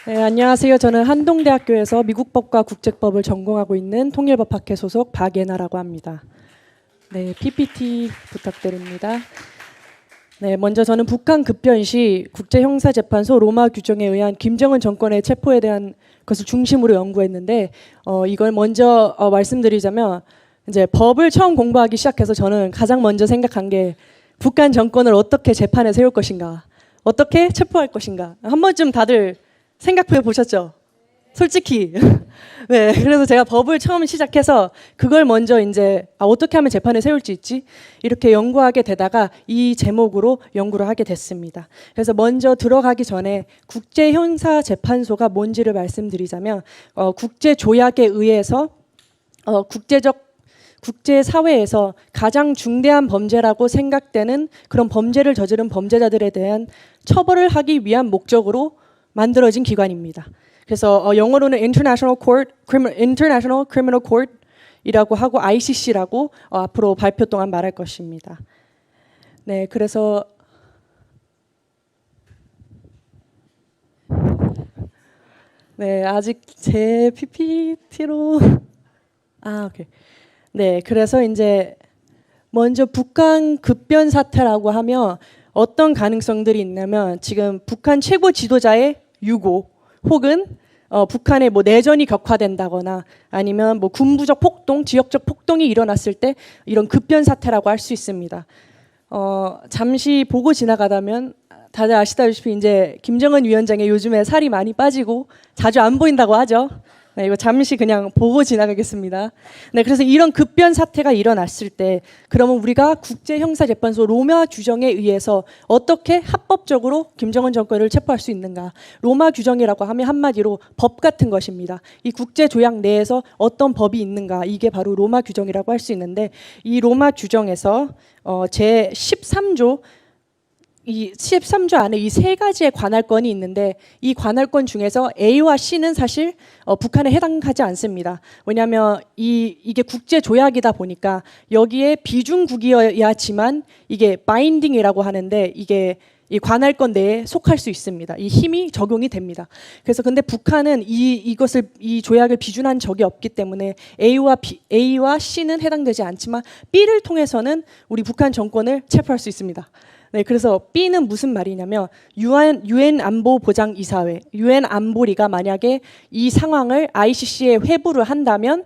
네, 안녕하세요. 저는 한동대학교에서 미국법과 국제법을 전공하고 있는 통일법학회 소속 박예나라고 합니다. 네, PPT 부탁드립니다. 네, 먼저 저는 북한 급변 시 국제형사재판소 로마 규정에 의한 김정은 정권의 체포에 대한 것을 중심으로 연구했는데 이걸 먼저 말씀드리자면 이제 법을 처음 공부하기 시작해서 저는 가장 먼저 생각한 게 북한 정권을 어떻게 재판에 세울 것인가, 어떻게 체포할 것인가. 한 번쯤 다들 생각해 보셨죠? 솔직히. 네, 그래서 제가 법을 처음 시작해서 그걸 먼저 이제 어떻게 하면 재판에 세울 수 있지? 이렇게 연구하게 되다가 이 제목으로 연구를 하게 됐습니다. 그래서 먼저 들어가기 전에 국제형사재판소가 뭔지를 말씀드리자면 국제조약에 의해서 국제사회에서 가장 중대한 범죄라고 생각되는 그런 범죄를 저지른 범죄자들에 대한 처벌을 하기 위한 목적으로 만들어진 기관입니다. 그래서 영어로는 International Criminal Court이라고 하고 ICC라고 앞으로 발표 동안 말할 것입니다. 네, 그래서 네, 아직 제 PPT로 오케이. 네, 그래서 이제 먼저 북한 급변 사태라고 하면 어떤 가능성들이 있냐면 지금 북한 최고 지도자의 유고 혹은 북한의 뭐 내전이 격화된다거나 아니면 뭐 군부적 폭동, 지역적 폭동이 일어났을 때 이런 급변 사태라고 할 수 있습니다. 잠시 보고 지나가다면 다들 아시다시피 이제 김정은 위원장의 요즘에 살이 많이 빠지고 자주 안 보인다고 하죠. 네, 이거 잠시 그냥 보고 지나가겠습니다. 네, 그래서 이런 급변 사태가 일어났을 때 그러면 우리가 국제형사재판소 로마 규정에 의해서 어떻게 합법적으로 김정은 정권을 체포할 수 있는가? 로마 규정이라고 하면 한마디로 법 같은 것입니다. 이 국제조약 내에서 어떤 법이 있는가? 이게 바로 로마 규정이라고 할 수 있는데 이 로마 규정에서 제 13조 이 13조 안에 이 세 가지의 관할권이 있는데 이 관할권 중에서 A와 C는 사실 북한에 해당하지 않습니다. 왜냐하면 이게 국제 조약이다 보니까 여기에 비중국이어야지만 이게 바인딩이라고 하는데 이게 이 관할권 내에 속할 수 있습니다. 이 힘이 적용이 됩니다. 그래서 근데 북한은 이 조약을 비준한 적이 없기 때문에 A와 C는 해당되지 않지만 B를 통해서는 우리 북한 정권을 체포할 수 있습니다. 네, 그래서 B는 무슨 말이냐면 유엔 안보보장이사회, 유엔 안보리가 만약에 이 상황을 ICC에 회부를 한다면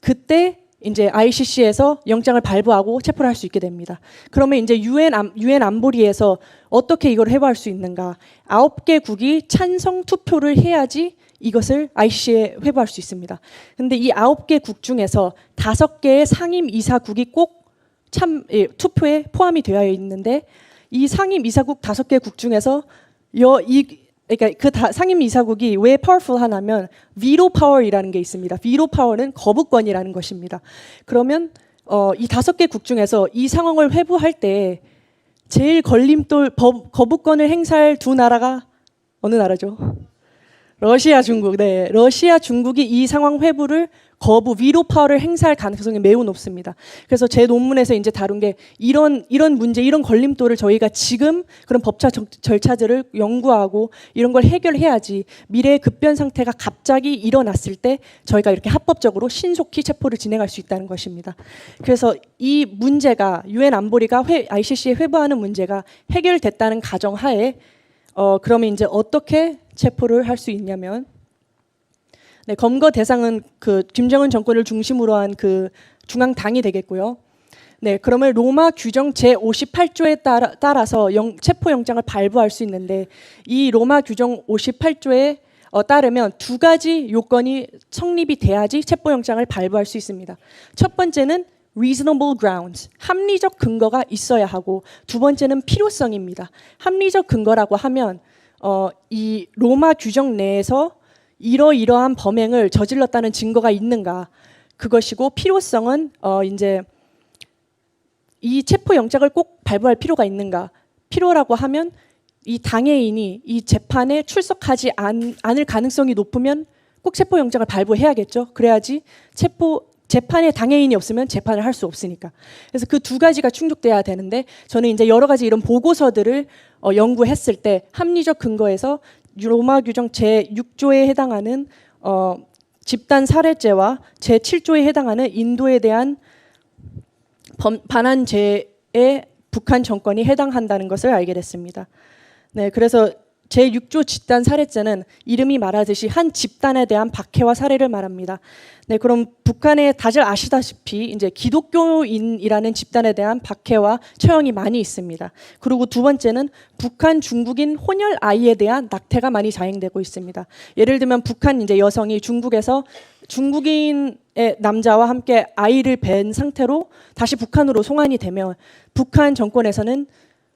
그때 이제 ICC에서 영장을 발부하고 체포를 할 수 있게 됩니다. 그러면 이제 유엔 안보리에서 어떻게 이걸 회부할 수 있는가? 9개국이 찬성 투표를 해야지 이것을 ICC에 회부할 수 있습니다. 근데 이 9개국 중에서 5개의 상임 이사국이 꼭 투표에 포함이 되어 있는데 이 상임 이사국 5개국 중에서 그러니까 상임 이사국이 왜 파워풀 하냐면 비토 파워이라는 게 있습니다. 비토 파워는 거부권이라는 것입니다. 그러면 이 5개국 중에서 이 상황을 회부할 때 제일 걸림돌 거부권을 행사할 두 나라가 어느 나라죠? 러시아, 중국. 네, 러시아, 중국이 이 상황 회부를 비토 파워를 행사할 가능성이 매우 높습니다. 그래서 제 논문에서 이제 다룬 게 이런 문제, 이런 걸림돌을 저희가 지금 그런 법차 절차들을 연구하고 이런 걸 해결해야지 미래의 급변 상태가 갑자기 일어났을 때 저희가 이렇게 합법적으로 신속히 체포를 진행할 수 있다는 것입니다. 그래서 이 문제가 유엔 안보리가 ICC에 회부하는 문제가 해결됐다는 가정하에 그러면 이제 어떻게 체포를 할 수 있냐면 네, 검거 대상은 그 김정은 정권을 중심으로 한 그 중앙당이 되겠고요. 네, 그러면 로마 규정 제 58조에 따라서 체포 영장을 발부할 수 있는데 이 로마 규정 58조에 따르면 두 가지 요건이 성립이 돼야지 체포 영장을 발부할 수 있습니다. 첫 번째는 reasonable grounds, 합리적 근거가 있어야 하고 두 번째는 필요성입니다. 합리적 근거라고 하면 이 로마 규정 내에서 이러이러한 범행을 저질렀다는 증거가 있는가, 그것이고 필요성은 이제 이 체포 영장을 꼭 발부할 필요가 있는가. 필요라고 하면 이 당해인이 이 재판에 출석하지 않을 가능성이 높으면 꼭 체포 영장을 발부해야겠죠. 그래야지 재판에 당해인이 없으면 재판을 할 수 없으니까. 그래서 그 두 가지가 충족돼야 되는데 저는 이제 여러 가지 이런 보고서들을 연구했을 때 합리적 근거에서 로마 규정 제6조에 해당하는 집단 살해죄와 제7조에 해당하는 인도에 대한 반환죄에 북한 정권이 해당한다는 것을 알게 됐습니다. 네, 그래서 제6조 집단 살해죄는 이름이 말하듯이 한 집단에 대한 박해와 살해를 말합니다. 네, 그럼 북한에 다들 아시다시피 이제 기독교인이라는 집단에 대한 박해와 처형이 많이 있습니다. 그리고 두 번째는 북한 중국인 혼혈 아이에 대한 낙태가 많이 자행되고 있습니다. 예를 들면 북한 이제 여성이 중국에서 중국인의 남자와 함께 아이를 뵌 상태로 다시 북한으로 송환이 되면 북한 정권에서는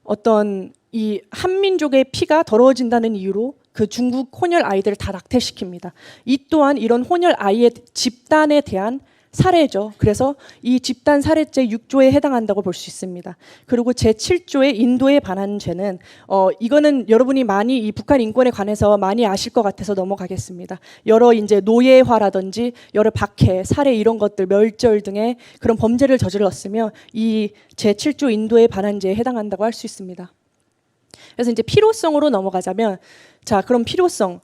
어떤 이 한민족의 피가 더러워진다는 이유로 그 중국 혼혈 아이들을 다 낙태시킵니다. 이 또한 이런 혼혈 아이의 집단에 대한 살해죠. 그래서 이 집단 살해죄 6조에 해당한다고 볼 수 있습니다. 그리고 제7조의 인도에 반한 죄는 이거는 여러분이 많이 이 북한 인권에 관해서 많이 아실 것 같아서 넘어가겠습니다. 여러 이제 노예화라든지 여러 박해, 살해 이런 것들, 멸절 등의 그런 범죄를 저질렀으며 이 제7조 인도에 반한 죄에 해당한다고 할 수 있습니다. 그래서 이제 필요성으로 넘어가자면, 자, 그럼 필요성,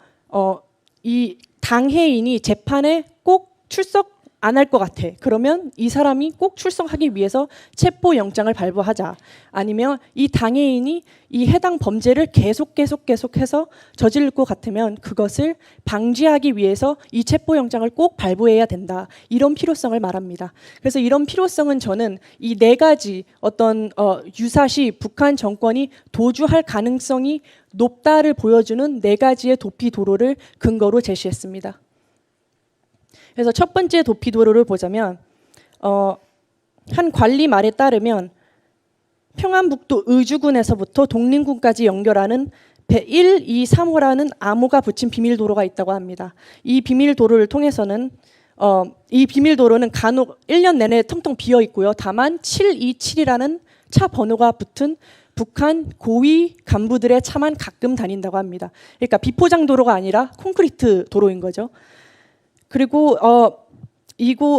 이 당해인이 재판에 꼭 출석 안 할 것 같아. 그러면 이 사람이 꼭 출석하기 위해서 체포영장을 발부하자. 아니면 이 당해인이 이 해당 범죄를 계속해서 저지를 것 같으면 그것을 방지하기 위해서 이 체포영장을 꼭 발부해야 된다. 이런 필요성을 말합니다. 그래서 이런 필요성은 저는 이 네 가지 어떤 유사시 북한 정권이 도주할 가능성이 높다를 보여주는 네 가지의 도피 도로를 근거로 제시했습니다. 그래서 첫 번째 도피 도로를 보자면 한 관리 말에 따르면 평안북도 의주군에서부터 독림군까지 연결하는 1, 2, 3호라는 암호가 붙인 비밀도로가 있다고 합니다. 이 비밀도로를 통해서는 이 비밀도로는 간혹 1년 내내 텅텅 비어 있고요. 다만 727이라는 차 번호가 붙은 북한 고위 간부들의 차만 가끔 다닌다고 합니다. 그러니까 비포장 도로가 아니라 콘크리트 도로인 거죠. 그리고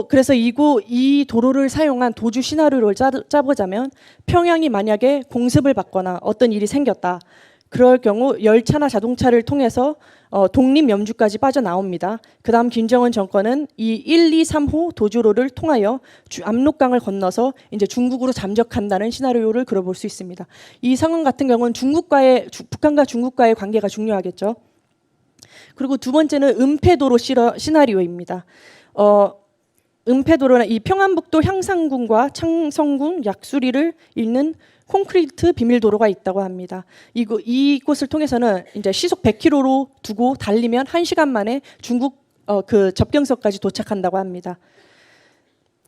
그래서 이 도로를 사용한 도주 시나리오를 짜보자면 평양이 만약에 공습을 받거나 어떤 일이 생겼다. 그럴 경우 열차나 자동차를 통해서 독립 염주까지 빠져나옵니다. 그 다음 김정은 정권은 이 1, 2, 3호 도주로를 통하여 압록강을 건너서 이제 중국으로 잠적한다는 시나리오를 그려볼 수 있습니다. 이 상황 같은 경우는 북한과 중국과의 관계가 중요하겠죠. 그리고 두 번째는 은폐도로 시나리오입니다. 은폐도로는 이 평안북도 향산군과 창성군 약수리를 잇는 콘크리트 비밀도로가 있다고 합니다. 이곳을 통해서는 이제 시속 100km로 두고 달리면 1시간 만에 중국 그 접경선까지 도착한다고 합니다.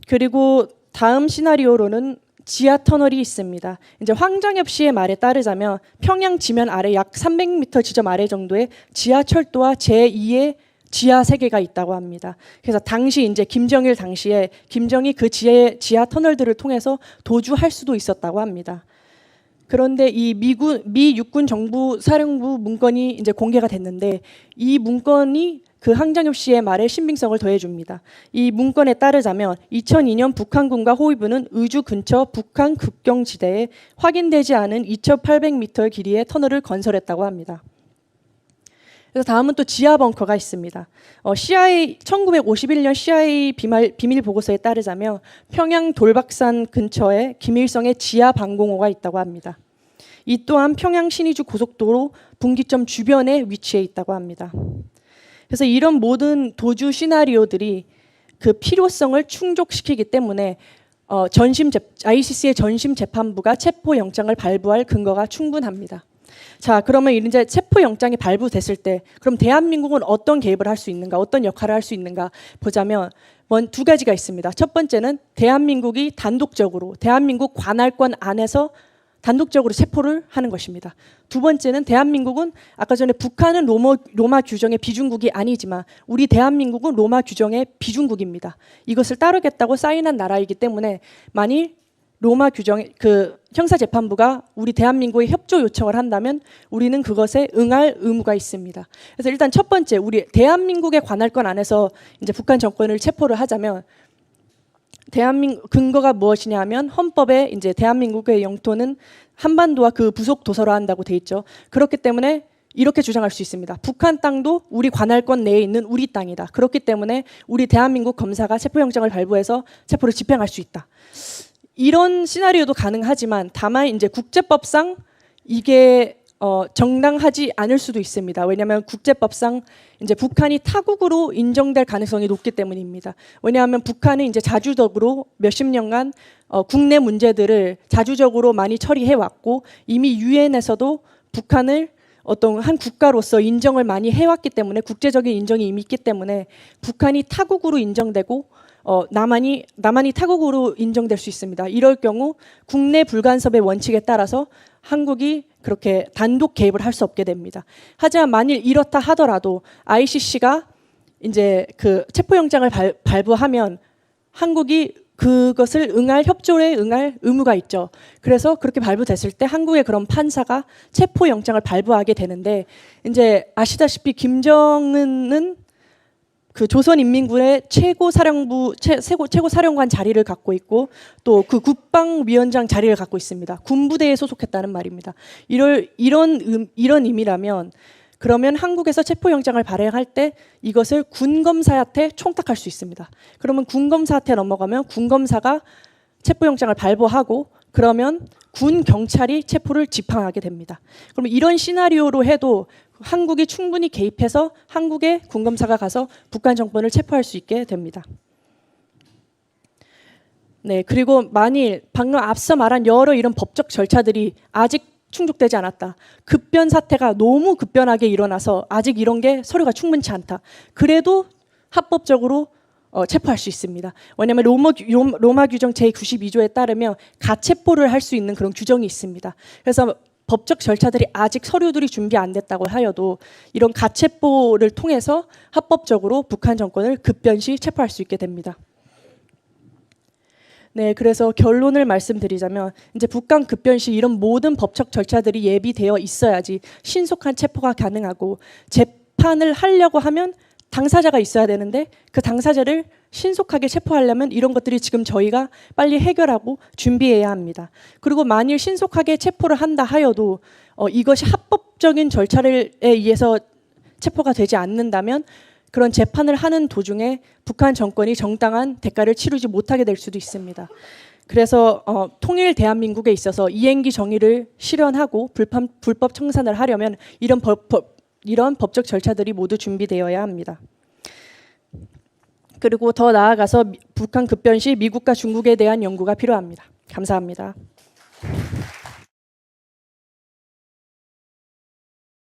그리고 다음 시나리오로는 지하 터널이 있습니다. 이제 황정엽 씨의 말에 따르자면 평양 지면 아래 약 300m 지점 아래 정도의 지하철도와 제2의 지하 세계가 있다고 합니다. 그래서 당시 이제 김정일 당시에 김정이 그 지하 터널들을 통해서 도주할 수도 있었다고 합니다. 그런데 이 미 육군 정부 사령부 문건이 이제 공개가 됐는데 이 문건이 그 황정엽 씨의 말에 신빙성을 더해줍니다. 이 문건에 따르자면 2002년 북한군과 호위부는 의주 근처 북한 국경지대에 확인되지 않은 2,800m 길이의 터널을 건설했다고 합니다. 그래서 다음은 또 지하 벙커가 있습니다. 1951년 CIA 비밀 보고서에 따르자면 평양 돌박산 근처에 김일성의 지하 방공호가 있다고 합니다. 이 또한 평양 신의주 고속도로 분기점 주변에 위치해 있다고 합니다. 그래서 이런 모든 도주 시나리오들이 그 필요성을 충족시키기 때문에 ICC의 전심 재판부가 체포 영장을 발부할 근거가 충분합니다. 자, 그러면 이제 체포 영장이 발부됐을 때 그럼 대한민국은 어떤 개입을 할 수 있는가, 어떤 역할을 할 수 있는가 보자면 두 가지가 있습니다. 첫 번째는 대한민국이 단독적으로 대한민국 관할권 안에서 단독적으로 체포를 하는 것입니다. 두 번째는 대한민국은 아까 전에 북한은 로마 규정의 비준국이 아니지만 우리 대한민국은 로마 규정의 비준국입니다. 이것을 따르겠다고 사인한 나라이기 때문에 만일 로마 규정의 그 형사재판부가 우리 대한민국에 협조 요청을 한다면 우리는 그것에 응할 의무가 있습니다. 그래서 일단 첫 번째, 우리 대한민국의 관할권 안에서 이제 북한 정권을 체포를 하자면 대한민국 근거가 무엇이냐면 헌법에 이제 대한민국의 영토는 한반도와 그 부속 도서로 한다고 돼 있죠. 그렇기 때문에 이렇게 주장할 수 있습니다. 북한 땅도 우리 관할권 내에 있는 우리 땅이다. 그렇기 때문에 우리 대한민국 검사가 체포영장을 발부해서 체포를 집행할 수 있다. 이런 시나리오도 가능하지만 다만 이제 국제법상 이게 정당하지 않을 수도 있습니다. 왜냐하면 국제법상 이제 북한이 타국으로 인정될 가능성이 높기 때문입니다. 왜냐하면 북한은 이제 자주적으로 몇십 년간 국내 문제들을 자주적으로 많이 처리해 왔고 이미 유엔에서도 북한을 어떤 한 국가로서 인정을 많이 해왔기 때문에 국제적인 인정이 이미 있기 때문에 북한이 타국으로 인정되고 남한이 타국으로 인정될 수 있습니다. 이럴 경우 국내 불간섭의 원칙에 따라서 한국이 그렇게 단독 개입을 할 수 없게 됩니다. 하지만 만일 이렇다 하더라도 ICC가 이제 그 체포영장을 발부하면 한국이 그것을 협조에 응할 의무가 있죠. 그래서 그렇게 발부됐을 때 한국의 그런 판사가 체포영장을 발부하게 되는데 이제 아시다시피 김정은은 그 조선인민군의 최고사령관 자리를 갖고 있고 또 그 국방위원장 자리를 갖고 있습니다. 군부대에 소속했다는 말입니다. 이런 의미라면 그러면 한국에서 체포영장을 발행할 때 이것을 군검사한테 총탁할 수 있습니다. 그러면 군검사한테 넘어가면 군검사가 체포영장을 발부하고 그러면 군경찰이 체포를 집행하게 됩니다. 그럼 이런 시나리오로 해도 한국이 충분히 개입해서 한국의 군검사가 가서 북한 정권을 체포할 수 있게 됩니다. 네, 그리고 만일 방금 앞서 말한 여러 이런 법적 절차들이 아직 충족되지 않았다. 급변 사태가 너무 급변하게 일어나서 아직 이런 게 서류가 충분치 않다. 그래도 합법적으로 체포할 수 있습니다. 왜냐하면 로마 규정 제92조에 따르면 가체포를 할 수 있는 그런 규정이 있습니다. 그래서 법적 절차들이 아직 서류들이 준비 안 됐다고 하여도 이런 가체포를 통해서 합법적으로 북한 정권을 급변시 체포할 수 있게 됩니다. 네, 그래서 결론을 말씀드리자면 이제 북한 급변 시 이런 모든 법적 절차들이 예비되어 있어야지 신속한 체포가 가능하고 재판을 하려고 하면 당사자가 있어야 되는데 그 당사자를 신속하게 체포하려면 이런 것들이 지금 저희가 빨리 해결하고 준비해야 합니다. 그리고 만일 신속하게 체포를 한다 하여도 이것이 합법적인 절차에 의해서 체포가 되지 않는다면 그런 재판을 하는 도중에 북한 정권이 정당한 대가를 치르지 못하게 될 수도 있습니다. 그래서 통일 대한민국에 있어서 이행기 정의를 실현하고 불법 청산을 하려면 이런 법적 절차들이 모두 준비되어야 합니다. 그리고 더 나아가서 북한 급변 시 미국과 중국에 대한 연구가 필요합니다. 감사합니다.